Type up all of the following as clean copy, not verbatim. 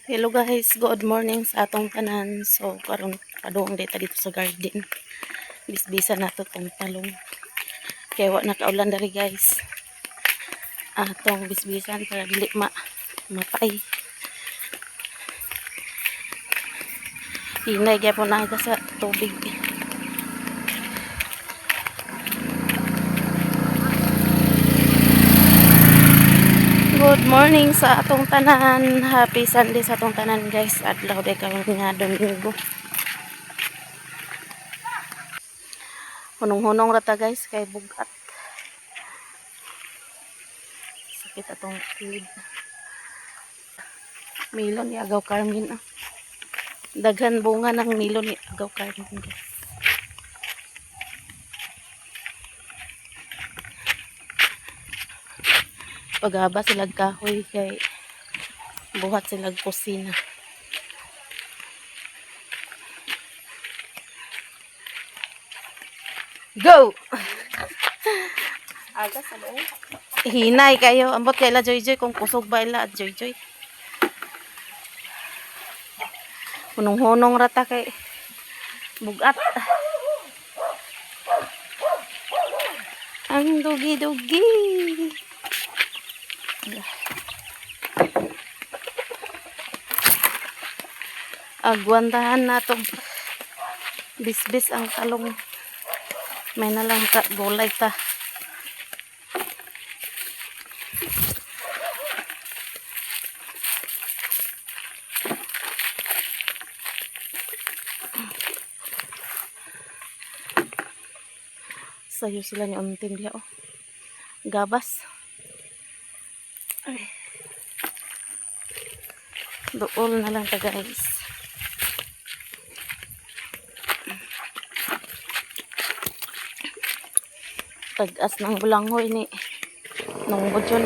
Hello guys, good morning sa atong tanan. So karon padung dito sa garden. Bisbisa na to tong talong. Kaya wa nakaulan dari guys. Atong bisbisan para dili mapay. Hinay gyapon aga sa tubig. Good morning sa atong tanan. Happy Sunday sa atong tanan guys. Adlaw day karon nga Domingo. Hunong-hunong rata guys kay bugat. Sakit atong kilid. Milon ni Agaw Carmen. Daghan bunga ng milon ni Agaw Carmen guys. Pagaba silag kahoy kay buhat silag kusina. Go! Aga sa loob. Hinay kayo. Ambot kay la Joy Joy kung kusog ba ila at Joy Joy. Hunong-hunong rata kay bugat. Ang dugi-dugi. Agwantahan na to. Bisbis ang talong. May nalang ta gulay ta. Sayo sila ni unting dia oh. Gabas. Ay. Dool na lang ta guys. Tagas ng bulanghoy ni nung budyon.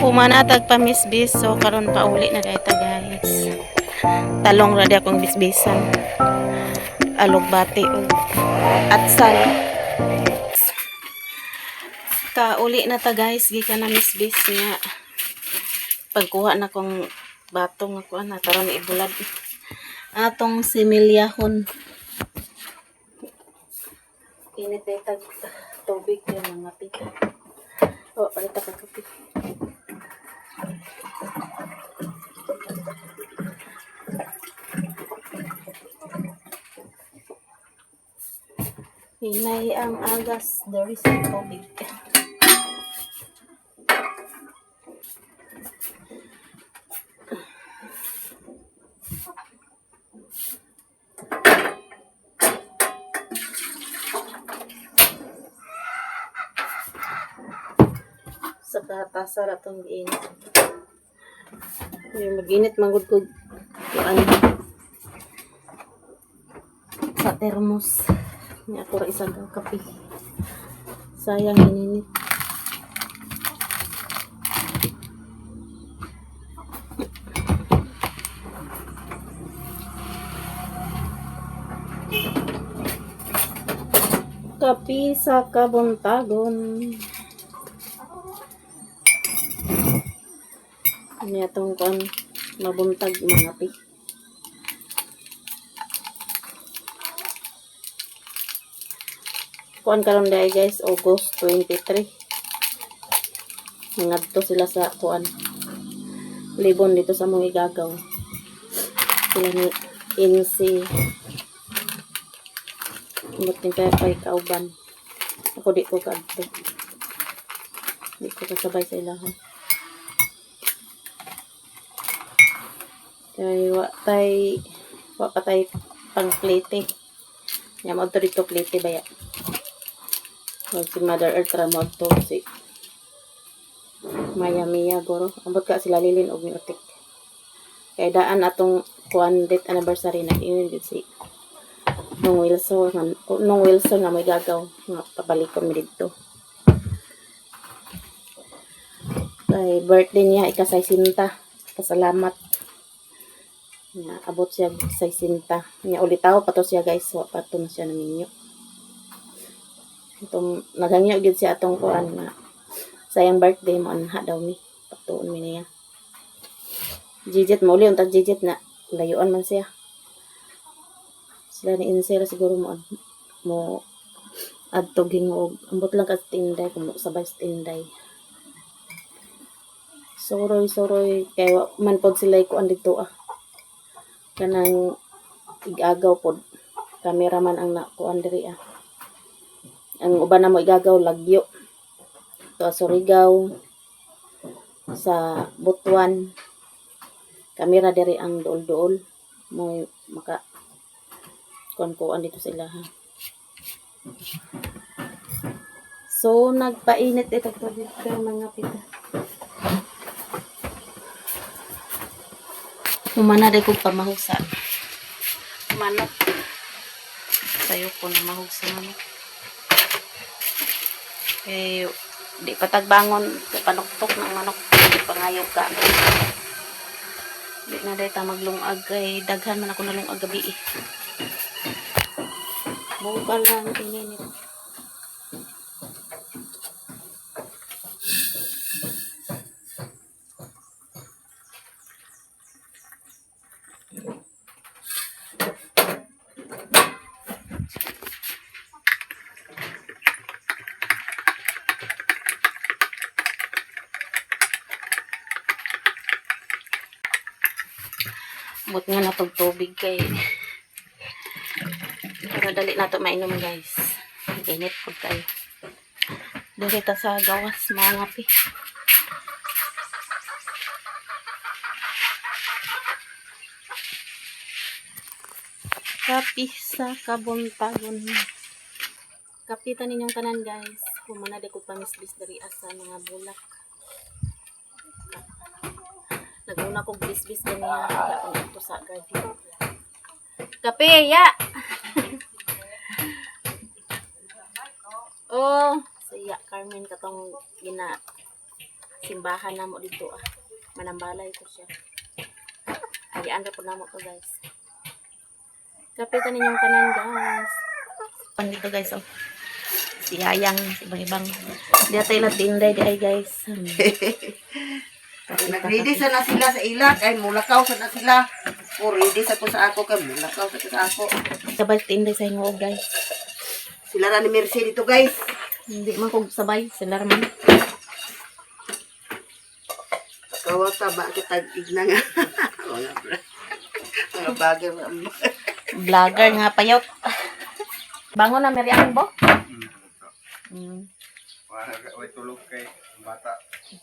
Pumanatag pa misbis so karon pa uli na dayta guys. Talong ra di akong bisbisan. Alugbati o atsal. Kauli na ta guys gikan na misbis nga. Pagkuha na kong batong ako na karon ibulad. Atong similyahon. Init tag tubig yung mga pita. O palita ka kape. Hinay ang agas dari sa tubig. Sa katasa ra tong giinit. Yung mag-init manggod ko ano sa termos. Nga ako ra isang kape. Sayang ininit. Kape sa kabuntagon. Ano itong kan mabuntag mga pi. Kuan karon day guys, August 23. Ngadto sila sa kuan. Libon dito sa mga igagaw. Sila ni Insi. Umot din kaya kay kauban. Ako di ko kadto. Di ko kasabay sa ilahan. Kaya wa patay pang plate. Nya mo dito plate baya. So, si Mother Earth ra mo to si Maya Mia goro. Ambot ka sila Lilin og Miotik. Kaya daan atong 100th anniversary na yun yun si nung Wilson nga may gagaw nga pabalikon mi dito. Kay birthday niya ikasay sinta. Pasalamat. Nga abot siya sa sinta. Nga ulitaw pa to siya guys. Wa pa to na siya naminyo. Itong naghangyo gid siya atong kuan nga sayang birthday mo anha daw mi. Patuon mi niya. Jijit mo uli untag jijit na layuan man siya. Sila ni Insera siguro mo adto gingog. Ambot lang ka tinday kung sabay tinday. Soroy kay man pod sila kuan dito kanang igagaw pod cameraman ang nakuan diri ang uban na mo igagaw lagyo to Surigao sa Butuan kamera diri ang duol-duol mo maka kuan dito sila so nagpainit ito dito mga pita. Humana day kong pamahusa. Manok. Sayo ko na mahusa manok. Eh, di patagbangon. Panuktok ng manok. Di pangayog ka. Di na day ta maglungag. Kay daghan man ako nalungag gabi Bukal lang tininit. But nga natog tubig kay para dali na ito mainom guys. Init po tayo. Dirita sa gawas mga ngapi. Kapi sa kabuntagon. Kapitan ninyong tanan guys. Humana de ko pamisbis dari asa mga bulak. Naguna kong bisbis kaniya kung ito sa garden. Kape, ya! Oh, siya Carmen katong simbahan na mo dito Manambalay ko siya. Hayaan ra po na mo to guys. Kapitan ninyong tanan guys. Dito guys si Yayang, si Bang. Diya tayo tinday di ay guys. Nag-ready sa na sila sa ilat ay mulakaw sa na sila. O ready sa ko sa ako kay mulakaw sa ako. Sabay tinday sa inyo guys. Sila ra ni Mercy dito guys. Hindi man kog sabay sila man. Kawata ba kita igna nga. Mga bagay Vlogger nga payot. Bangon na Meriang bo? Wala ka tulog kay bata.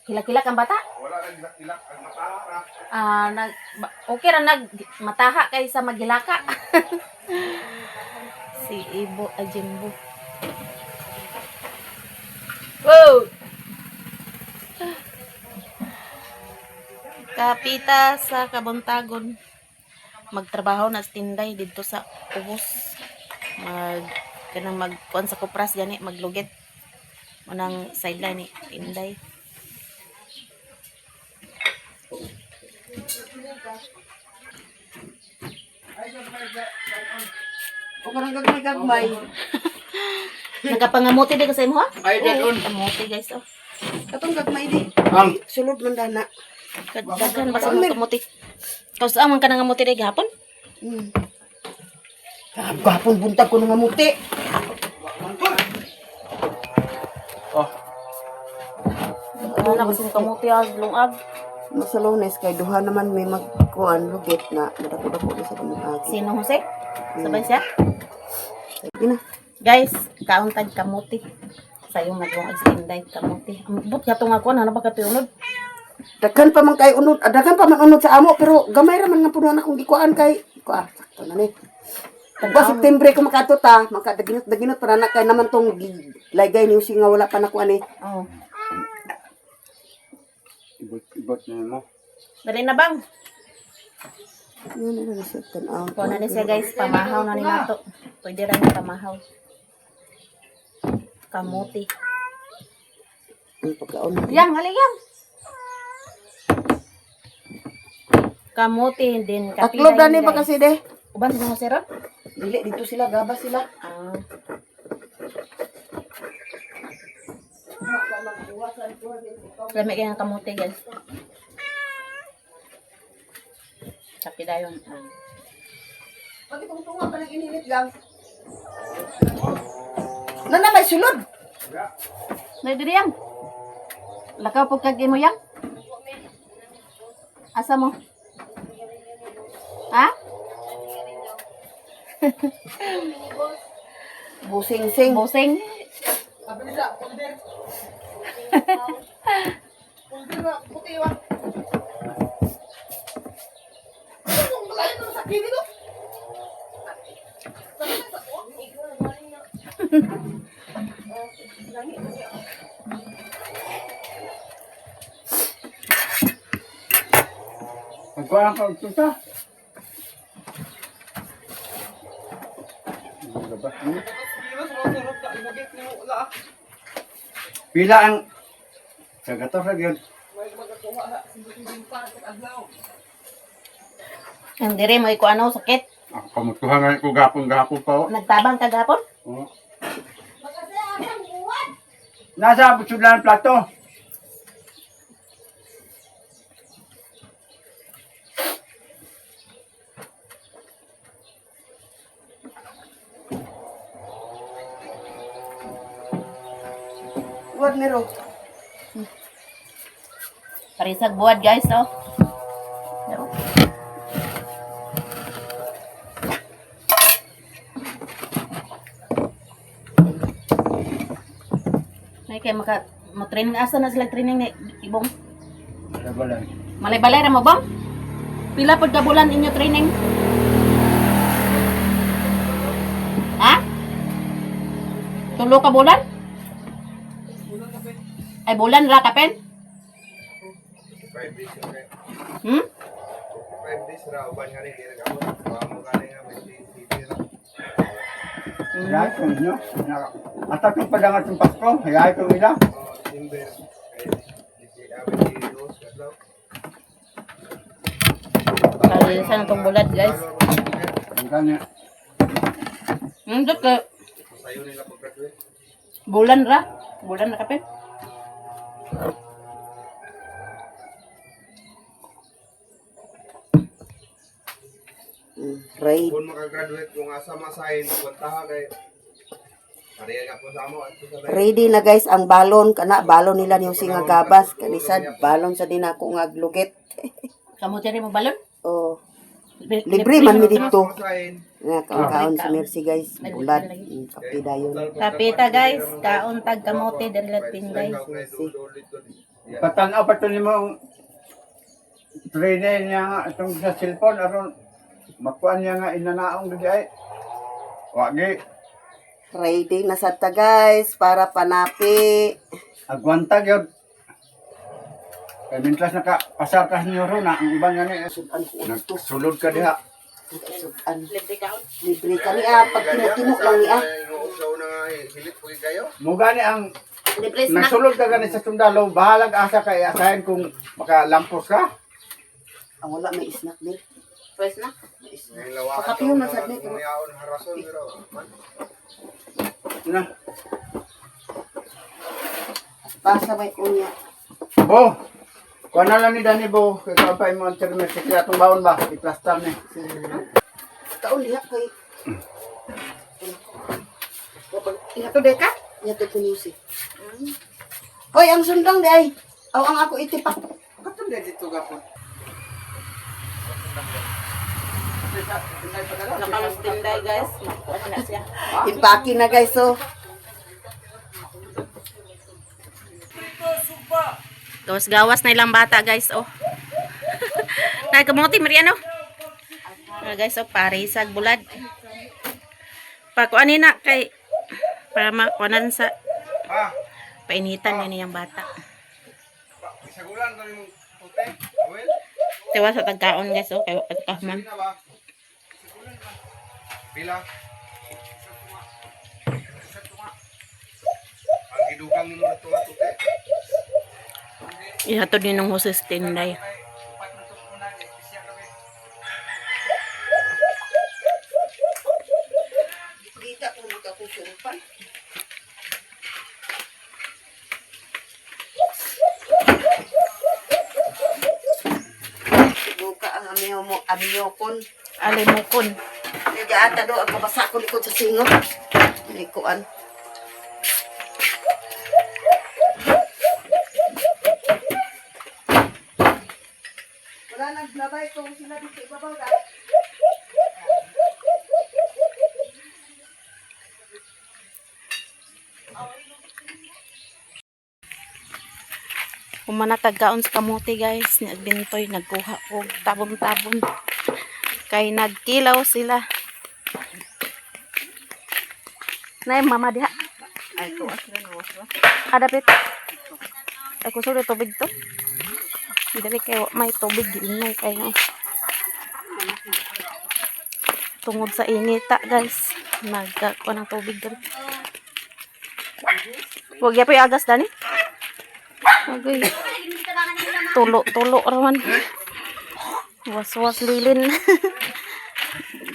Kilak-kilak ang bata? Wala kang kilak ang mataha. Okay ra mataha kay sa magilaka. Si Ibo Ajimbo. Wow! Kapita sa Kabuntagon. Magtrabaho na sa tinday dito sa ubos. Kanang magkuan sa kupras gani maglugit. Manang sideline ni tinday. O kanang gagmay. Nagapangamuti di ko sa imo ha? Ay dadon. Kamuti guys Katong gagmay di. Ang Sulod man dana. Daghan basta mo kamuti. Kaus amang kanang ngamuti di gahapon? Gapon buntag ko nga muti. oh, Wala kasi kamuti lungag. Sa Lunes kay duha naman may magkuan lugit na madako-dako na sa mga agi. Sino Jose? Sabay siya? Sige na. Guys, kauntag kamuti. Sayong nagawang extenday kamuti. Ambot ka itong ako, ano ba katulog? Daghan pa man kay unod, daghan pa man unod sa amo pero gamay ra man nga puno na akong gikuan kay sakto na ni. Pagka September ko makatuta, makadaginot para na kay naman tong lagay niyo nga wala pa nakuan eh. Oo. Ibot na mo. Dali na bang? Yun na lang sa tan Kuha na ni siya guys, pamahaw na ni nato. Pwede rin na pamahaw. Kamuti. Ang pagkaon. Yang, hali yang. Kamuti din. Aklob na ni ba kasi de? Uban sila mo sirap? Dili dito sila gabas sila. Ah. Lami kayo ng kamuti guys. Sapi dayon. Pag itong tunga pa ng inilit lang. Nana may sulod. May diri yang. Lakaw po kag mo yang. Asa mo? Ha? Busing-sing. Boseng. Magkuhan ka ito sa. Pila ang sagator sa yun. Ang diri mo iko ano sakit. Ako kamutuhan nga ko gapon pa. Nagtabang kagapon? Oh. Nasa sudlan plato. Wad nero. Parisag buwad guys, oh. May kay training asa na sila training ni ibong. Dabalan. Malay-balay ra mo bang? Pila pod ka bulan inyo training? Ha? Tulo ka bulan? Ay bulan ra ka pen? 5 days okay. Hmm? 5 days ra uban nga ni kaya gawon. Mo gani nga may TV ra. Hayay ko nyo. Atak yung padangat yung Pasko. Hayay ko nila. December. Kalisan itong bulat guys. Ang kanya. Dito ka. Sayo nila pag-graduate. Bulan ra. Bulan ra ka pen? Right. Kung makagraduate kung asa masahin, puntaha kay Pariya nga po sa amo. Ready na guys ang balon kana balon nila niyo nga gabas kanisad balon sa din ako nga glugit. Kamu tiri mo balon? Oh. Libre man mi dito. Masahin. Nga kaon si Mercy guys. Bulad. Kapi dayon. Kapita guys, kaon tag kamote diri latin guys. Patanaw pa to ni mo trainer niya nga itong sa cellphone aron makuan niya nga inanaong gadi ay. Wagi. Ready na sad ta guys para panapi. Agwanta gyud. Kaya mintras nakapasar ka niyo ron ang ibang nga ni nagsulod ka diha. Libre kaon. Libre kami pag tinutino lang ni Usaw na nga hilit po kayo. Mo gani ang Libre snack. nagsulod ka gani sa sundalo, bahalag asa kay asahin kung makalampos ka. Ang wala may snack din. Pwes na. Pakapiyo na sad ni. Na. Basta may unya. Bo. Kuha na lang ni Dani Bo. Kaya kapay mo ang termis. Kaya itong baon ba? I-plaster ni. Kaon diha kay. Inato de ka? Inato ko music. Hoy, ang sundang di ay. Aw ang ako itipak. Kato din dito gapon. Nakalos tinday guys. Ano na siya? Impake na guys, so. Gawas-gawas na ilang bata guys, oh. Nagkamuti, Mariano. Guys, oh, parisag bulad. Pakuanin na kay para makuanan sa Ah, painitan yan yung bata. isagulan ko yung puti. Awel. Tiwa sa tagkaon guys, oh, kay pagkahman. Sige na ba? Isagulan ka. Pila. Ang idugang mo na ito puti. Ihatod ni nung hoses tinday. Upat na ito muna. Isya kami. Kita ko magkakusurupan. Buka ang amiyokon. Alimukon. Kaya ata do ako basa ko likod sa singot. Likuan. Wala nang labay ko sila dito ibabaw da. Kumanatagkaon sa kamuti guys. Nagbintoy, nagkuha og tabon-tabon. Kay nagkilaw sila. Nay, mama diha. Ay ko asla no waswa. Adapit. Ay, kusuro tubig to. Dali kayo, may tubig. May kayo. Tungod sa inita, guys. Nagkakuha ng tubig dali. Huwag ya po yung agas, Dani. Okay. Tulo raman. Was lilin.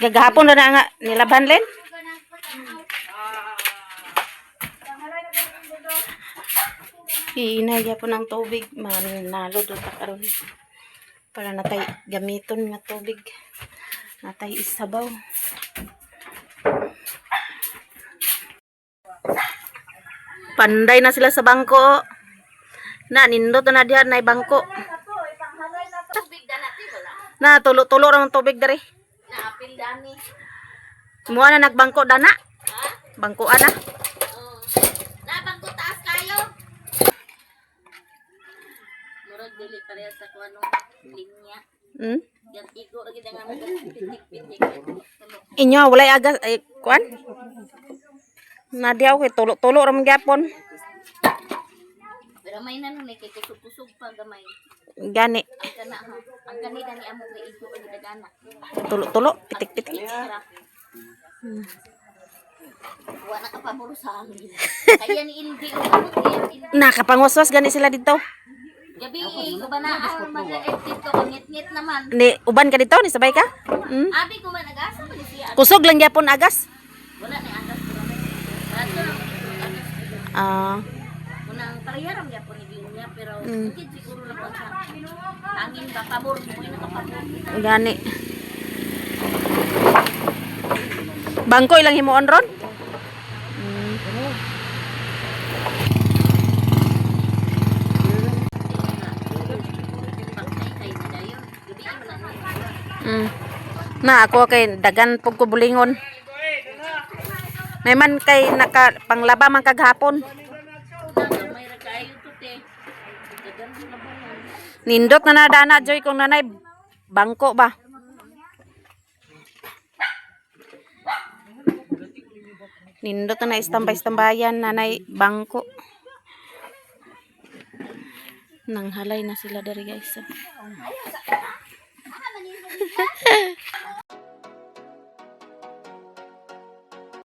Gagahapon na nga nilabhan len. Iinaya po ng tubig. Manalo doon ta karon. Para natay gamiton nga tubig. Natay isabaw. Panday na sila sa bangko. Na nindot na diha na bangko. Na tulo-tulo ra ng tubig dere. Naapil dani. Muha na nagbangko dana. Bangko ana. Nabang ko taas kayo. Murag dili pareha sa kuano linya. Yang igo lagi dengan pitik-pitik. Inyo walay agas ay kuan. Na diaw kay tulo-tulo ra man gyapon. Pero may nanon ni kay kusog pa gamay. Gani. Ang kana ha. Ang kanida ni amo kay igo lagi dagana. Tulo-tulo, pitik-pitik. Wa na ka paburo sa hangin. Kaya ni Indi o amo kay Indi. Nakapangwaswas gani sila dito. Gabi ko ba na ang mag-edit ko ngit-ngit naman. Ni uban ka dito ni sabay ka? Abi ko man nag-asa man siya. Kusog lang gyapon agas. Wala ni agas ko. Rato lang agas. Ah, Unang pariyaram niya po ni niya pero hindi siguro lang po siya. Hangin ba pabor mo yung nakapabor. gani. Bangko ilang himuon ron? Pagkay na dayon. Gabi mo na. Na ako kay dagan pug ko bulingon. May man kay naka panglaba man kaghapon. May rakayo to te. Dagan mo na ba? Nindot na nadana joy kung nanay bangko ba. Nindot na istambay-istambayan nanay bangko. Nanghalay na sila dari guys.